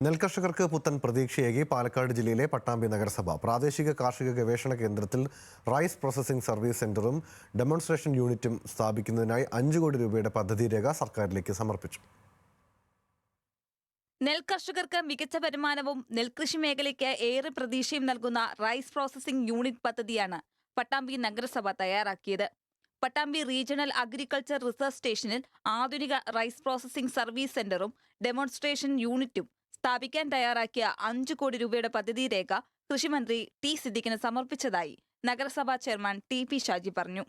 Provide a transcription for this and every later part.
നെൽകർഷകർക്ക് പുത്തൻ പ്രതീക്ഷയേകി പാലക്കാട് ജില്ലയിലെ പട്ടാമ്പി നഗരസഭ പ്രാദേശിക കാർഷിക ഗവേഷണ കേന്ദ്രത്തിൽ റൈസ് പ്രോസസിംഗ് സർവീസ് സെന്ററും ഡെമോൺസ്ട്രേഷൻ യൂണിറ്റും സ്ഥാപിക്കുന്നതിനായി 5 കോടി രൂപയുടെ പദ്ധതി രേഖ സർക്കാരിലേക്ക് സമർപ്പിച്ചു. നെൽകർഷകർക്ക് മികച്ച വരുമാനവും നെൽകൃഷി മേഖലയ്ക്ക് ഏറെ പ്രതീക്ഷയും നൽകുന്ന റൈസ് പ്രോസസിംഗ് യൂണിറ്റ് പദ്ധതിയാണ് പട്ടാമ്പി നഗരസഭ തയ്യാറാക്കിയത്. പട്ടാമ്പി റീജിയണൽ അഗ്രികൾച്ചർ റിസർച്ച് സ്റ്റേഷനിൽ ആധുനിക റൈസ് പ്രോസസിംഗ് സർവീസ് സെന്ററും ഡെമോൺസ്ട്രേഷൻ യൂണിറ്റും സ്ഥാപിക്കാൻ തയ്യാറാക്കിയ 5 കോടി രൂപയുടെ പദ്ധതി രേഖ കൃഷിമന്ത്രി ടി സിദ്ദിഖിന് സമർപ്പിച്ചതായി നഗരസഭാ ചെയർമാൻ ടി ഷാജി പറഞ്ഞു.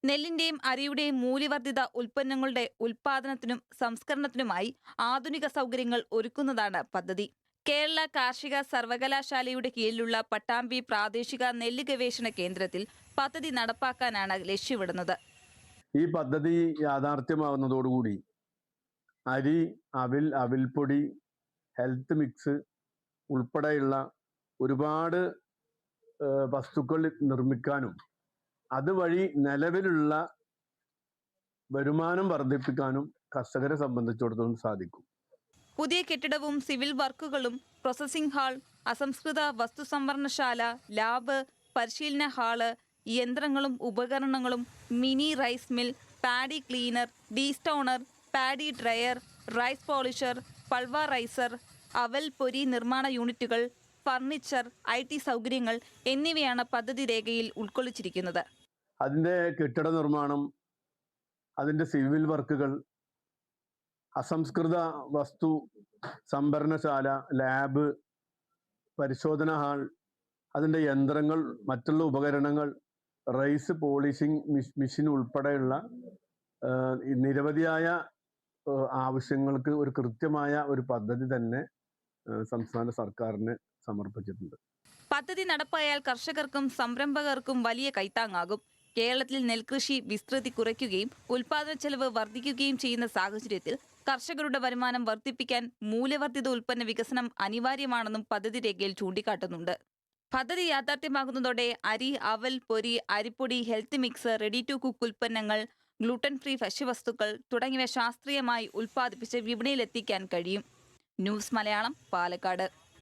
നെല്ലിന്റെയും അരിയുടെയും മൂല്യവർദ്ധിത ഉൽപ്പന്നങ്ങളുടെ ഉൽപാദനത്തിനും സംസ്കരണത്തിനുമായി ആധുനിക സൗകര്യങ്ങൾ ഒരുക്കുന്നതാണ് പദ്ധതി. കേരള കാർഷിക സർവകലാശാലയുടെ കീഴിലുള്ള പട്ടാമ്പി പ്രാദേശിക നെല്ല് ഗവേഷണ കേന്ദ്രത്തിൽ പദ്ധതി നടപ്പാക്കാനാണ് ലക്ഷ്യമിടുന്നത്. ഈ പദ്ധതി യാഥാർത്ഥ്യമാകുന്നതോടുകൂടി അരി, അവിൽപ്പൊടി, ഹെൽത്ത് മിക്സ് ഉൾപ്പെടെയുള്ള ഒരുപാട് വസ്തുക്കൾ നിർമ്മിക്കാനും അതുവഴി നിലവിലുള്ള വരുമാനം വർദ്ധിപ്പിക്കാനും കർഷകരെ സംബന്ധിച്ചിടത്തോളം സാധിക്കും. പുതിയ കെട്ടിടവും സിവിൽ വർക്കുകളും, പ്രോസസിംഗ് ഹാൾ, അസംസ്കൃത വസ്തു സംഭരണശാല, ലാബ്, പരിശീലന ഹാള്, യന്ത്രങ്ങളും ഉപകരണങ്ങളും, mini rice mill, paddy cleaner, destoner, paddy dryer, rice polisher, pulveriser, അവൽ പൊരി നിർമ്മാണ യൂണിറ്റുകൾ, ഫർണിച്ചർ, IT സൗകര്യങ്ങൾ എന്നിവയാണ് പദ്ധതി രേഖയിൽ ഉൾക്കൊള്ളിച്ചിരിക്കുന്നത്. അതിൻ്റെ കെട്ടിട നിർമ്മാണം, അതിൻ്റെ സിവിൽ വർക്കുകൾ, അസംസ്കൃത വസ്തു സംഭരണശാല, ലാബ്, പരിശോധന ഹാൾ, അതിൻ്റെ യന്ത്രങ്ങൾ, മറ്റുള്ള ഉപകരണങ്ങൾ, റൈസ് പോളിഷിംഗ് മെഷീൻ ഉൾപ്പെടെയുള്ള നിരവധിയായ ആവശ്യങ്ങൾക്ക് ഒരു കൃത്യമായ ഒരു പദ്ധതി തന്നെ സംസ്ഥാന സർക്കാരിന് സമർപ്പിച്ചിട്ടുണ്ട്. പദ്ധതി നടപ്പായാൽ കർഷകർക്കും സംരംഭകർക്കും വലിയ കൈത്താങ്ങാകും. കേരളത്തിൽ നെൽകൃഷി വിസ്തൃതി കുറയ്ക്കുകയും ഉൽപാദന ചെലവ് വർദ്ധിക്കുകയും ചെയ്യുന്ന സാഹചര്യത്തിൽ കർഷകരുടെ വരുമാനം വർദ്ധിപ്പിക്കാൻ മൂല്യവർദ്ധിത ഉൽപ്പന്ന വികസനം അനിവാര്യമാണെന്നും പദ്ധതി രേഖയിൽ ചൂണ്ടിക്കാട്ടുന്നുണ്ട്. പദ്ധതി യാഥാർത്ഥ്യമാകുന്നതോടെ അരി, അവൽ പൊരി, അരിപ്പൊടി, health mix, ready to cook ഉൽപ്പന്നങ്ങൾ, ഗ്ലൂട്ടൻ ഫ്രീ ഭക്ഷ്യവസ്തുക്കൾ തുടങ്ങിയവ ശാസ്ത്രീയമായി ഉൽപ്പാദിപ്പിച്ച് വിപണിയിലെത്തിക്കാൻ കഴിയും. ന്യൂസ് മലയാളം, പാലക്കാട്.